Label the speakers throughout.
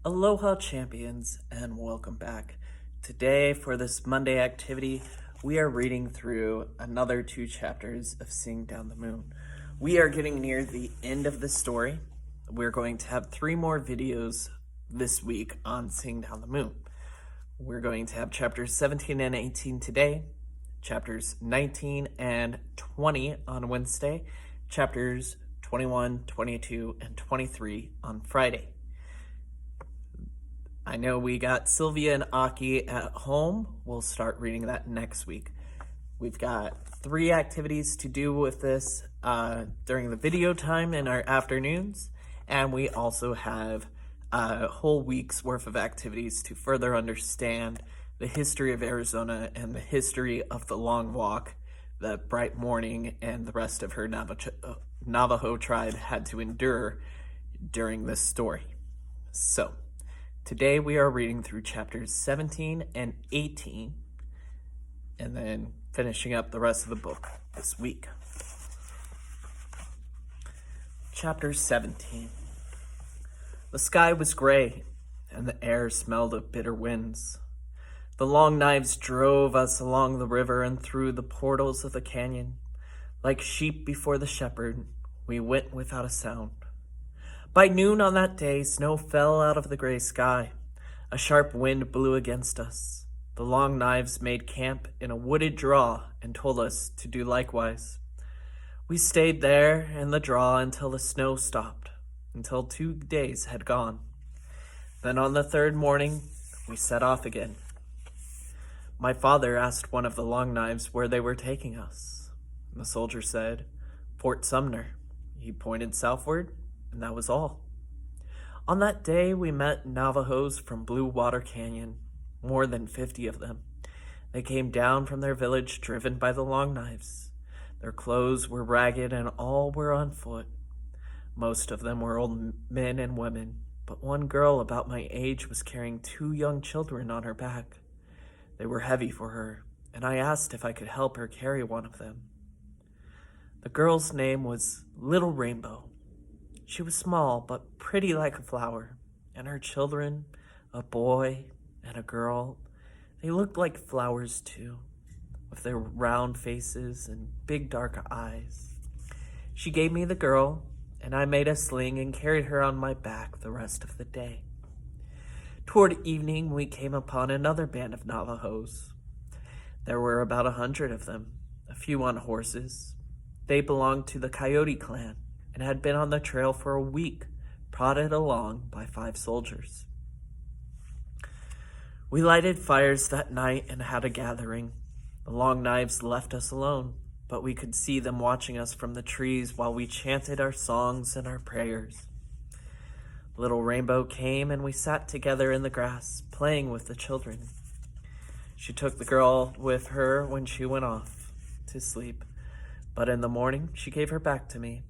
Speaker 1: Aloha champions and welcome back. Today for this Monday activity, we are reading through another 2 chapters of Sing Down the Moon. We are getting near the end of the story. We're going to have 3 more videos this week on Sing Down the Moon. We're going to have chapters 17 and 18 today, chapters 19 and 20 on Wednesday, chapters 21, 22, and 23 on Friday. I know we got Sylvia and Aki at home. We'll start reading that next week. We've got 3 activities to do with this during the video time in our afternoons, and we also have a whole week's worth of activities to further understand the history of Arizona and the history of the long walk that Bright Morning and the rest of her Navajo tribe had to endure during this story. So, today we are reading through chapters 17 and 18 and then finishing up the rest of the book this week. Chapter 17. The sky was gray and the air smelled of bitter winds. The long knives drove us along the river and through the portals of the canyon. Like sheep before the shepherd, we went without a sound. By noon on that day, snow fell out of the gray sky. A sharp wind blew against us. The long knives made camp in a wooded draw and told us to do likewise. We stayed there in the draw until the snow stopped, until 2 days had gone. Then on the 3rd morning, we set off again. My father asked one of the long knives where they were taking us. The soldier said, "Fort Sumner." He pointed southward, and that was all. On that day, we met Navajos from Blue Water Canyon, more than 50 of them. They came down from their village driven by the long knives. Their clothes were ragged and all were on foot. Most of them were old men and women, but one girl about my age was carrying 2 young children on her back. They were heavy for her, and I asked if I could help her carry one of them. The girl's name was Little Rainbow. She was small, but pretty like a flower, and her children, a boy and a girl, they looked like flowers too, with their round faces and big dark eyes. She gave me the girl, and I made a sling and carried her on my back the rest of the day. Toward evening, we came upon another band of Navajos. There were about 100 of them, a few on horses. They belonged to the Coyote clan and had been on the trail for a week, prodded along by 5 soldiers. We lighted fires that night and had a gathering. The long knives left us alone, but we could see them watching us from the trees while we chanted our songs and our prayers. Little Rainbow came and we sat together in the grass, playing with the children. She took the girl with her when she went off to sleep, but in the morning she gave her back to me.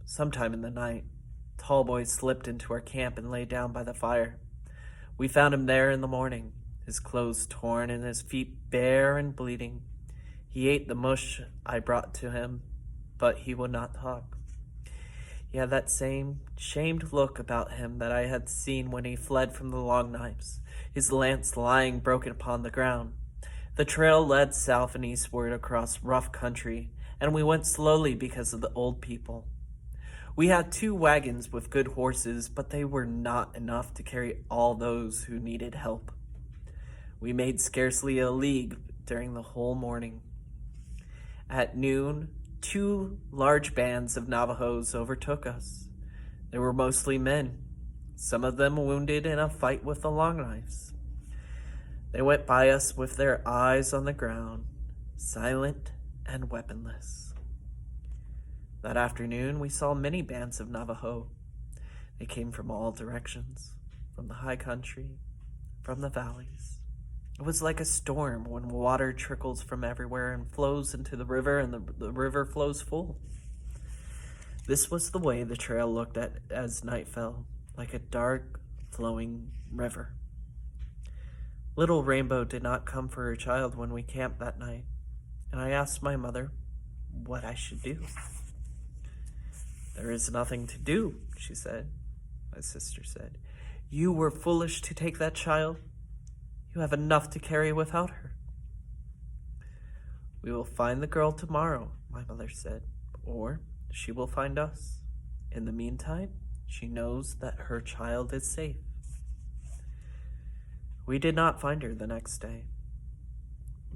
Speaker 1: Sometime in the night, Tallboy slipped into our camp and lay down by the fire. We found him there in the morning, his clothes torn and his feet bare and bleeding. He ate the mush I brought to him, but he would not talk. He had that same shamed look about him that I had seen when he fled from the long knives, his lance lying broken upon the ground. The trail led south and eastward across rough country, and we went slowly because of the old people. We had 2 wagons with good horses, but they were not enough to carry all those who needed help. We made scarcely a league during the whole morning. At noon, 2 large bands of Navajos overtook us. They were mostly men, some of them wounded in a fight with the long knives. They went by us with their eyes on the ground, silent and weaponless. That afternoon, we saw many bands of Navajo. They came from all directions, from the high country, from the valleys. It was like a storm when water trickles from everywhere and flows into the river, and the river flows full. This was the way the trail looked at as night fell, like a dark, flowing river. Little Rainbow did not come for her child when we camped that night, and I asked my mother what I should do. "There is nothing to do," she said. My sister said, You were foolish to take that child. You have enough to carry without her. We will find the girl tomorrow, my mother said, or she will find us. In the meantime, she knows that her child is safe. We did not find her the next day.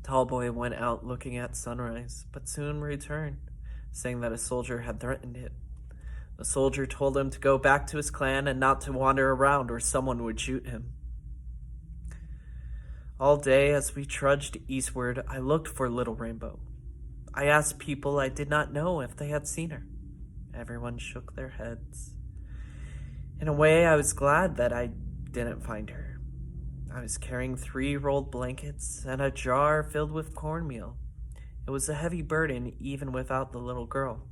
Speaker 1: Tallboy went out looking at sunrise, but soon returned, saying that a soldier had threatened it. The soldier told him to go back to his clan and not to wander around or someone would shoot him. All day as we trudged eastward, I looked for Little Rainbow. I asked people I did not know if they had seen her. Everyone shook their heads. In a way, I was glad that I didn't find her. I was carrying 3 rolled blankets and a jar filled with cornmeal. It was a heavy burden even without the little girl.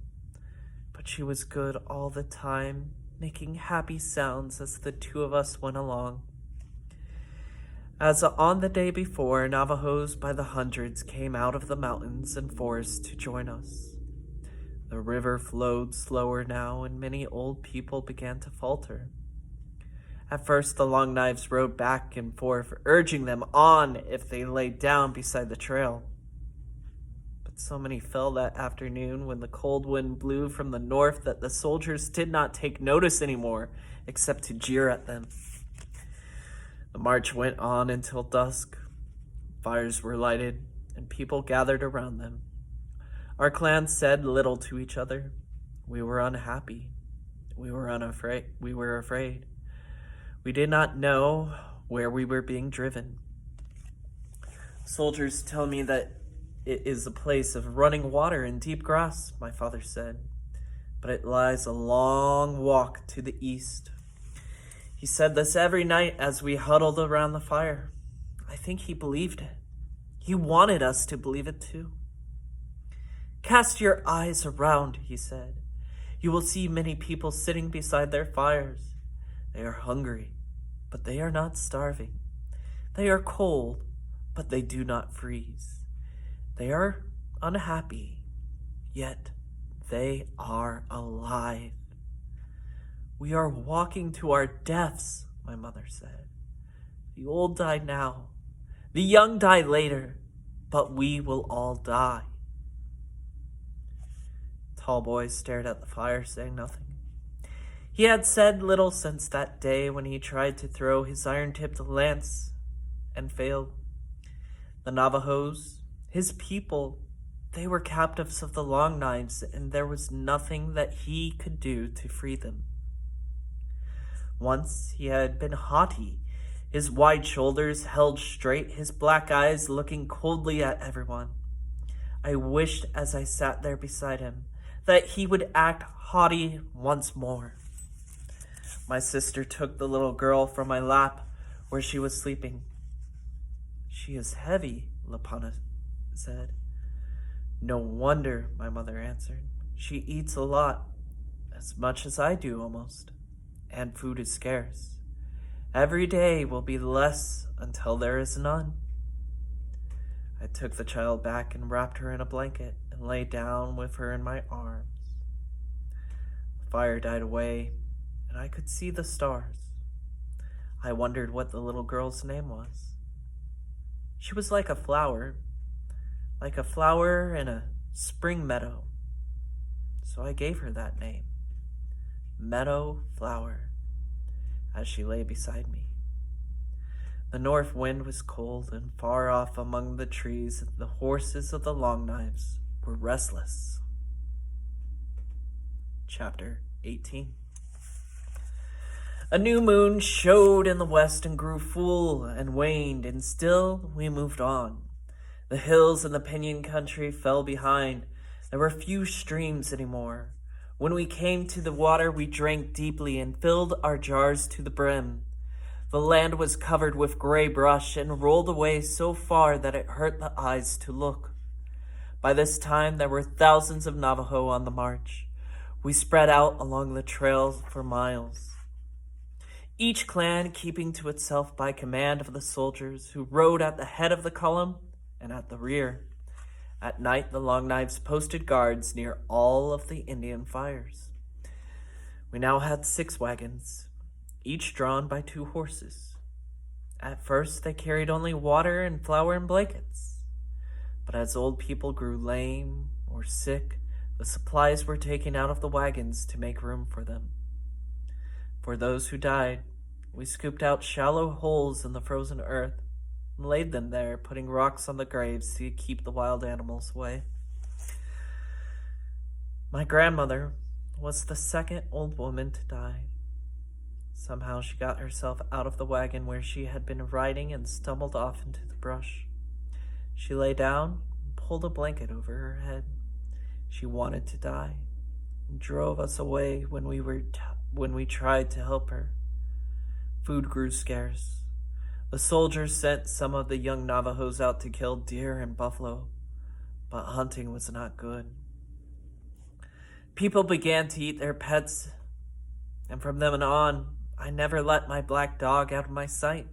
Speaker 1: But she was good all the time, making happy sounds as the 2 of us went along. As on the day before, Navajos by the hundreds came out of the mountains and forests to join us. The river flowed slower now, and many old people began to falter. At first, the Long Knives rode back and forth, urging them on if they lay down beside the trail. But so many fell that afternoon when the cold wind blew from the north that the soldiers did not take notice anymore, except to jeer at them. The march went on until dusk. Fires were lighted, and people gathered around them. Our clans said little to each other. We were unhappy. We were afraid. We did not know where we were being driven. Soldiers tell me that it is a place of running water and deep grass, my father said, but it lies a long walk to the east. He said this every night as we huddled around the fire. I think he believed it. He wanted us to believe it too. Cast your eyes around, he said. You will see many people sitting beside their fires. They are hungry, but they are not starving. They are cold, but they do not freeze. They are unhappy, yet they are alive. We are walking to our deaths, my mother said. The old die now, the young die later, but we will all die. Tallboy stared at the fire, saying nothing. He had said little since that day when he tried to throw his iron-tipped lance and failed. The Navajos, his people, they were captives of the Long Knives, and there was nothing that he could do to free them. Once he had been haughty, his wide shoulders held straight, his black eyes looking coldly at everyone. I wished as I sat there beside him that he would act haughty once more. My sister took the little girl from my lap where she was sleeping. She is heavy, Lapana said. No wonder, my mother answered. She eats a lot, as much as I do almost, and food is scarce. Every day will be less until there is none. I took the child back and wrapped her in a blanket and lay down with her in my arms. The fire died away, and I could see the stars. I wondered what the little girl's name was. She was like a flower in a spring meadow. So I gave her that name, Meadow Flower, as she lay beside me. The north wind was cold, and far off among the trees, the horses of the Long Knives were restless. Chapter 18. A new moon showed in the west and grew full and waned, and still we moved on. The hills and the pinyon country fell behind. There were few streams anymore. When we came to the water, we drank deeply and filled our jars to the brim. The land was covered with gray brush and rolled away so far that it hurt the eyes to look. By this time, there were thousands of Navajo on the march. We spread out along the trails for miles, each clan keeping to itself by command of the soldiers who rode at the head of the column and at the rear. At night, the Long Knives posted guards near all of the Indian fires. We now had 6 wagons. each drawn by 2 horses. At first, they carried only water and flour and blankets. But as old people grew lame or sick, the supplies were taken out of the wagons to make room for them. For those who died, we scooped out shallow holes in the frozen earth and laid them there, putting rocks on the graves to keep the wild animals away. My grandmother was the second old woman to die. Somehow she got herself out of the wagon where she had been riding and stumbled off into the brush. She lay down and pulled a blanket over her head. She wanted to die and drove us away when we tried to help her. Food grew scarce. The soldiers sent some of the young Navajos out to kill deer and buffalo, but hunting was not good. People began to eat their pets, and from then on, I never let my black dog out of my sight.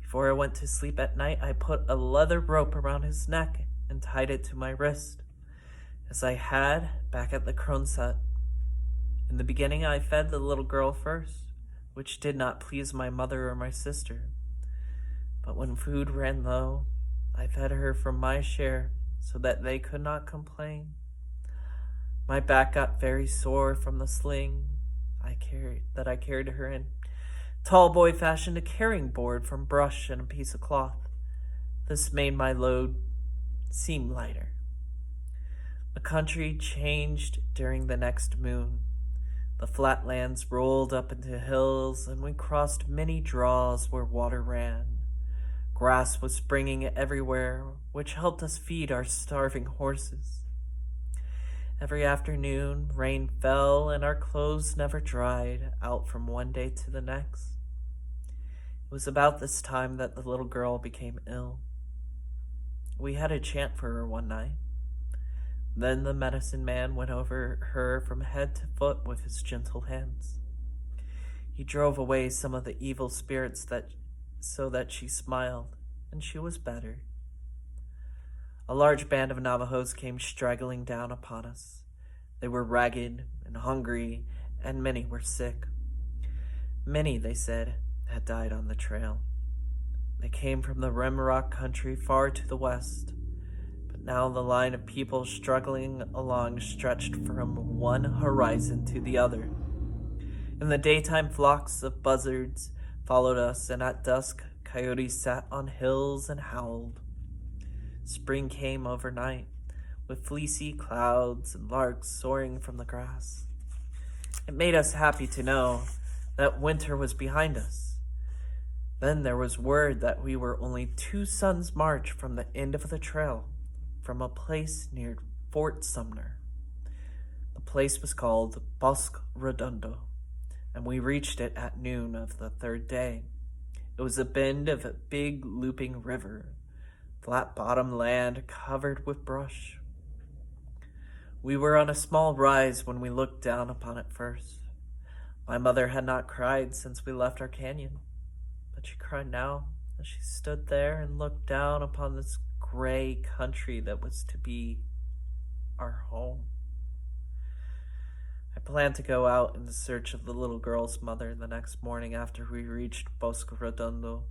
Speaker 1: Before I went to sleep at night, I put a leather rope around his neck and tied it to my wrist, as I had back at the Kronstadt. In the beginning, I fed the little girl first, which did not please my mother or my sister. But when food ran low, I fed her from my share so that they could not complain. My back got very sore from the sling I carried her in. Tall boy fashioned a carrying board from brush and a piece of cloth. This made my load seem lighter. The country changed during the next moon. The flatlands rolled up into hills, and we crossed many draws where water ran. Grass was springing everywhere, which helped us feed our starving horses. Every afternoon, rain fell, and our clothes never dried out from one day to the next. It was about this time that the little girl became ill. We had a chant for her one night. Then the medicine man went over her from head to foot with his gentle hands. He drove away some of the evil spirits so that she smiled, and she was better. A large band of Navajos came straggling down upon us. They were ragged and hungry, and many were sick. Many, they said, had died on the trail. They came from the Rimrock country far to the west, but now the line of people struggling along stretched from one horizon to the other. In the daytime, flocks of buzzards followed us, and at dusk, coyotes sat on hills and howled. Spring came overnight, with fleecy clouds and larks soaring from the grass. It made us happy to know that winter was behind us. Then there was word that we were only 2 suns' march from the end of the trail, from a place near Fort Sumner. The place was called Bosque Redondo, and we reached it at noon of the 3rd day. It was a bend of a big looping river, flat-bottom land covered with brush. We were on a small rise when we looked down upon it first. My mother had not cried since we left our canyon, but she cried now as she stood there and looked down upon this gray country that was to be our home. I planned to go out in search of the little girl's mother the next morning after we reached Bosque Redondo.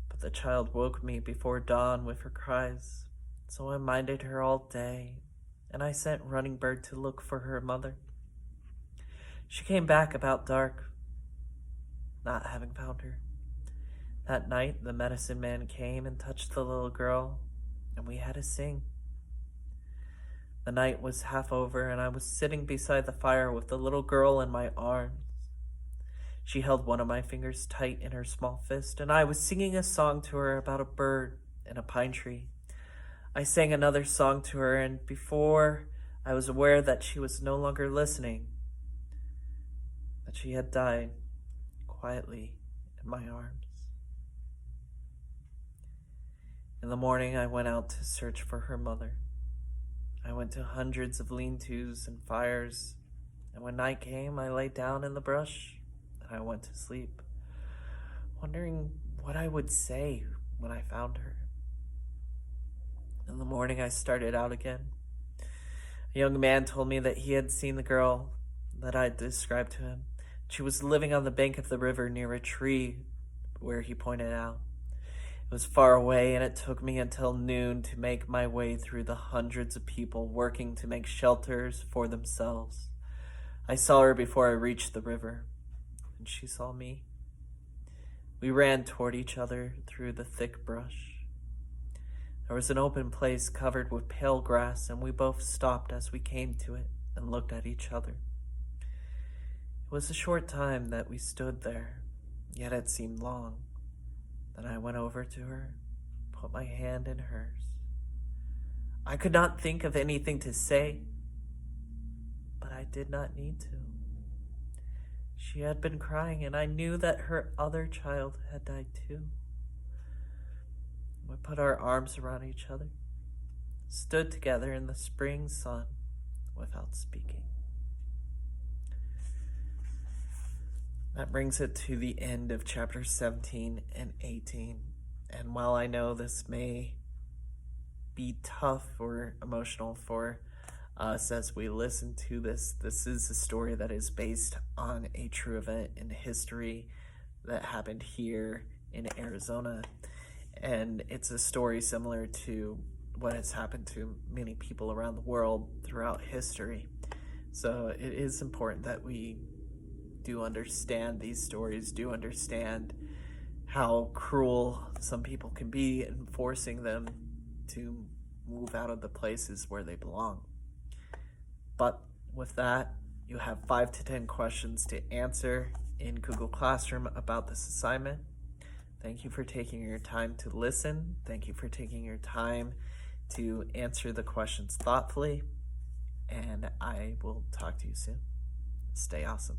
Speaker 1: But the child woke me before dawn with her cries, so I minded her all day, and I sent Running Bird to look for her mother. She came back about dark, not having found her. That night, the medicine man came and touched the little girl, and we had to sing. The night was half over, and I was sitting beside the fire with the little girl in my arms. She held one of my fingers tight in her small fist, and I was singing a song to her about a bird and a pine tree. I sang another song to her, and before I was aware that she was no longer listening, that she had died quietly in my arms. In the morning, I went out to search for her mother. I went to hundreds of lean-tos and fires, and when night came, I lay down in the brush and I went to sleep, wondering what I would say when I found her. In the morning, I started out again. A young man told me that he had seen the girl that I had described to him, She was living on the bank of the river near a tree where he pointed out. It was far away, and it took me until noon to make my way through the hundreds of people working to make shelters for themselves. I saw her before I reached the river, and she saw me. We ran toward each other through the thick brush. There was an open place covered with pale grass, and we both stopped as we came to it and looked at each other. It was a short time that we stood there, yet it seemed long. Then I went over to her, put my hand in hers. I could not think of anything to say, but I did not need to. She had been crying, and I knew that her other child had died too. We put our arms around each other, stood together in the spring sun without speaking. That brings it to the end of chapters 17 and 18. And while I know this may be tough or emotional for us as we listen to this, this is a story that is based on a true event in history that happened here in Arizona. And it's a story similar to what has happened to many people around the world throughout history. So it is important that we do understand these stories, do understand how cruel some people can be in forcing them to move out of the places where they belong. But with that, you have 5 to 10 questions to answer in Google Classroom about this assignment. Thank you for taking your time to listen. Thank you for taking your time to answer the questions thoughtfully. And I will talk to you soon. Stay awesome.